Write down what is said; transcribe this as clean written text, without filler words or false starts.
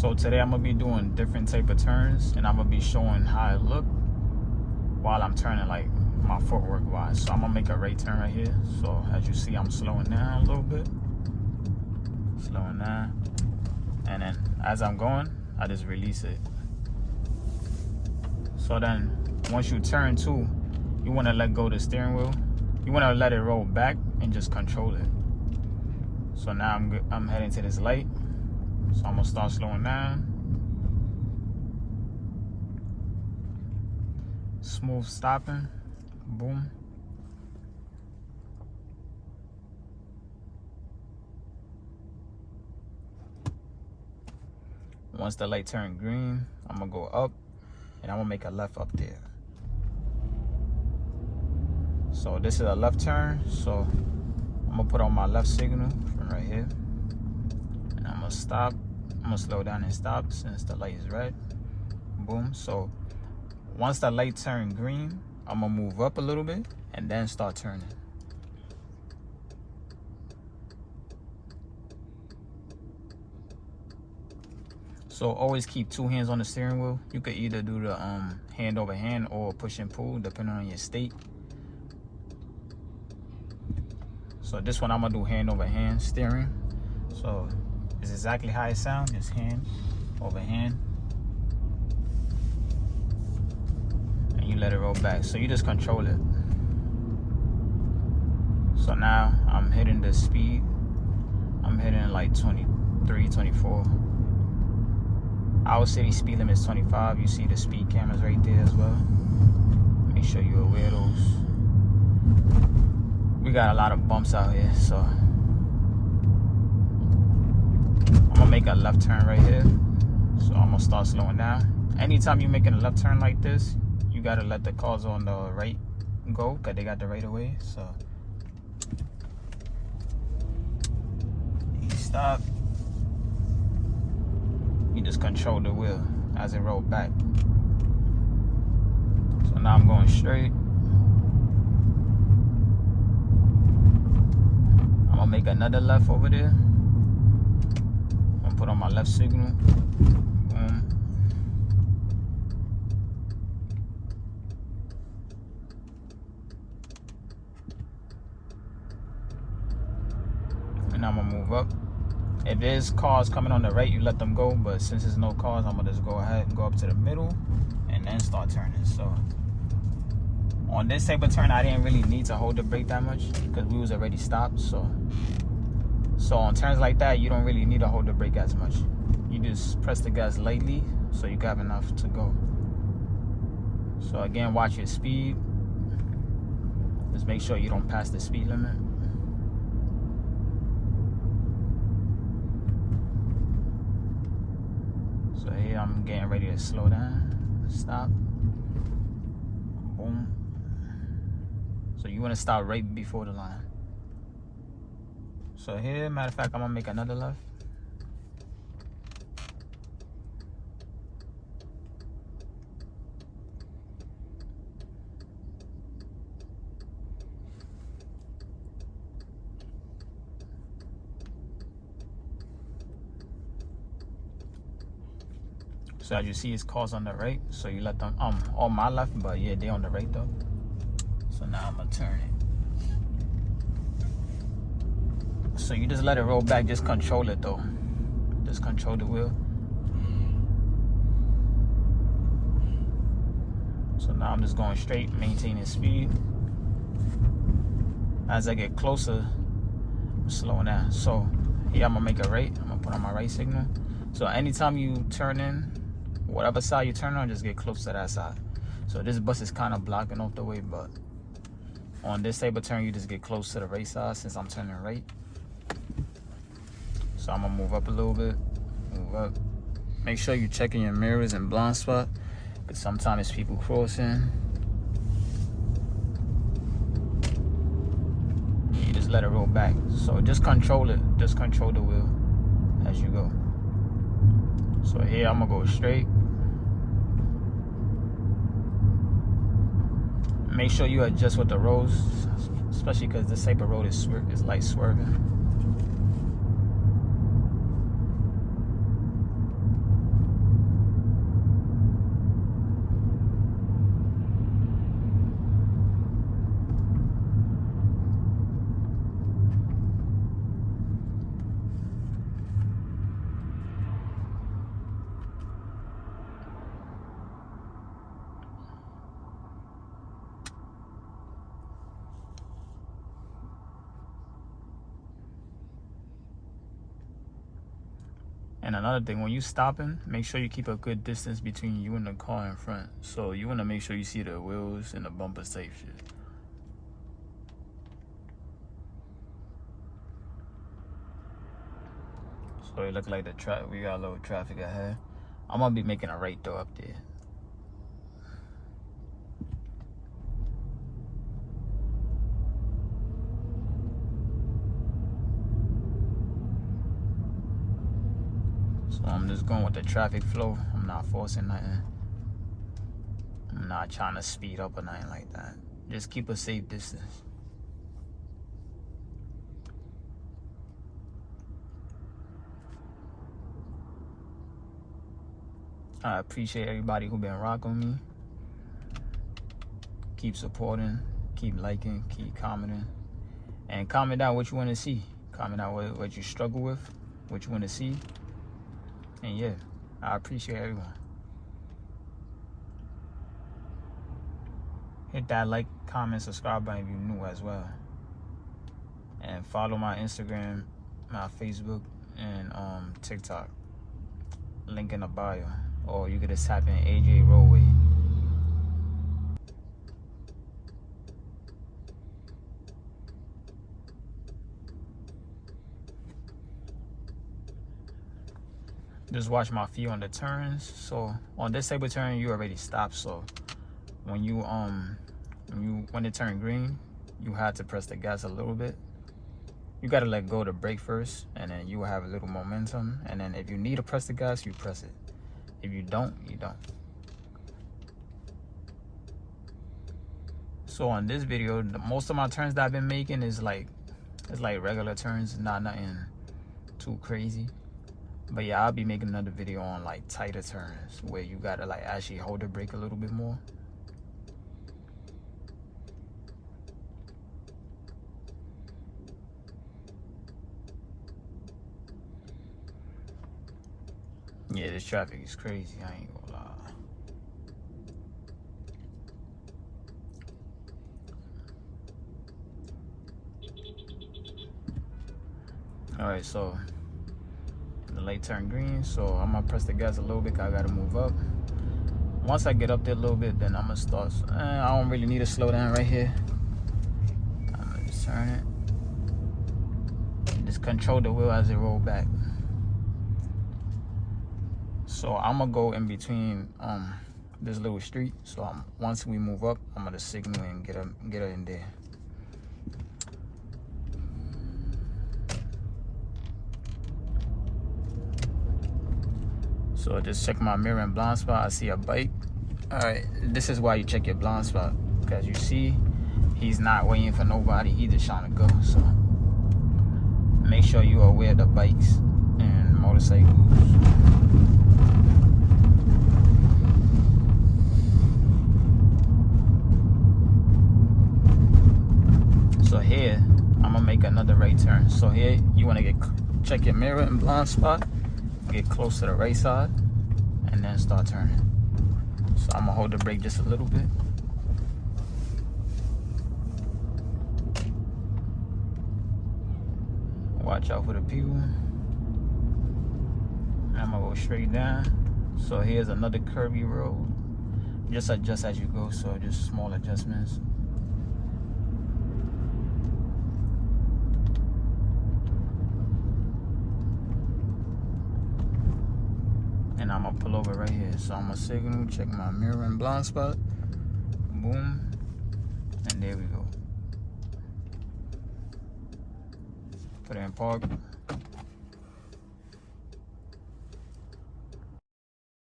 So today I'm gonna be doing different type of turns, and I'm gonna be showing how it look while I'm turning, like my footwork wise. So I'm gonna make a right turn right here. So as you see, I'm slowing down a little bit, slowing down, and then as I'm going, I just release it. So then once you turn too, you want to let go of the steering wheel. You want to let it roll back and just control it. So now I'm heading to this light. So I'm gonna start slowing down. Smooth stopping. Boom. Once the light turn green, I'm gonna go up and I'm gonna make a left up there. So this is a left turn. So I'm gonna put on my left signal from right here. And I'm gonna stop. I'm gonna slow down and stop since the light is red. Boom. So once the light turns green, I'm gonna move up a little bit and then start turning. So always keep two hands on the steering wheel. You could either do the hand over hand or push and pull, depending on your state. So this one I'm gonna do hand over hand steering. So it's exactly how it sounds, just hand over hand. And you let it roll back. So you just control it. So now I'm hitting the speed. I'm hitting like 23, 24. Our city speed limit is 25. You see the speed cameras right there as well. Make sure you're aware of those. We got a lot of bumps out here, so I'm gonna make a left turn right here. So I'm gonna start slowing down. Anytime you're making a left turn like this, you gotta let the cars on the right go, cause they got the right of way. So you stop. You just control the wheel as it rolls back. So now I'm going straight. I'm gonna make another left over there. I'm gonna put on my left signal. Boom. And I'm gonna move up. If there's cars coming on the right, you let them go. But since there's no cars, I'm gonna just go ahead and go up to the middle and then start turning. So on this type of turn, I didn't really need to hold the brake that much because we was already stopped. So on turns like that, you don't really need to hold the brake as much. You just press the gas lightly so you have enough to go. So again, watch your speed. Just make sure you don't pass the speed limit. So here I'm getting ready to slow down, stop, boom. So you want to stop right before the line. So here, matter of fact, I'm gonna make another left. So as you see, it's cars on the right, so you let them on my left, but yeah, they're on the right though. So now I'm gonna turn it. So you just let it roll back, just control it though. Just control the wheel. So now I'm just going straight, maintaining speed. As I get closer, I'm slowing down. So here I'm gonna make a right. I'm gonna put on my right signal. So anytime you turn in, whatever side you turn on, just get close to that side. So this bus is kind of blocking off the way, but on this type of turn, you just get close to the right side since I'm turning right. So I'm gonna move up a little bit, move up. Make sure you're checking your mirrors and blind spot, because sometimes it's people crossing. You just let it roll back. So just control it, just control the wheel as you go. So here I'm gonna go straight. Make sure you adjust with the roads, especially because this type of road is light swerving. And another thing, when you stopping, make sure you keep a good distance between you and the car in front. So you want to make sure you see the wheels and the bumper safe shit. So it look like we got a little traffic ahead. I'm gonna be making a right though up there. So I'm just going with the traffic flow. I'm not forcing nothing. I'm not trying to speed up or nothing like that. Just keep a safe distance. I appreciate everybody who been rocking me. Keep supporting, keep liking, keep commenting. And comment down what you want to see. Comment out what you struggle with, what you want to see. And yeah, I appreciate everyone. Hit that like, comment, subscribe button if you're new as well. And follow my Instagram, my Facebook, and TikTok. Link in the bio. Or you could just type in AJ Roadway. Just watch my feet on the turns. So on this type of turn, you already stopped. So when when it turned green, you had to press the gas a little bit. You gotta let go of the brake first, and then you will have a little momentum. And then if you need to press the gas, you press it. If you don't, you don't. So on this video, most of my turns that I've been making is like regular turns, not nothing too crazy. But yeah, I'll be making another video on like tighter turns where you gotta like actually hold the brake a little bit more. Yeah, this traffic is crazy, I ain't gonna lie. Alright, so the light turned green, so I'm gonna press the gas a little bit, 'cause I gotta move up. Once I get up there a little bit, then I'm gonna start. I don't really need to slow down right here. I'm gonna just turn it. Just control the wheel as it roll back. So I'm gonna go in between this little street. So once we move up, I'm gonna signal and get her in there. So just check my mirror and blind spot. I see a bike. All right, this is why you check your blind spot, because you see he's not waiting for nobody. He's just trying to go. So make sure you are aware of the bikes and motorcycles. So here, I'm gonna make another right turn. So here, you wanna check your mirror and blind spot, get close to the right side, and then start turning. So I'm gonna hold the brake just a little bit. Watch out for the people. I'm gonna go straight down. So here's another curvy road. Just adjust as you go, so just small adjustments. And I'm gonna pull over right here. So I'm gonna signal, check my mirror and blind spot. Boom. And there we go. Put it in park.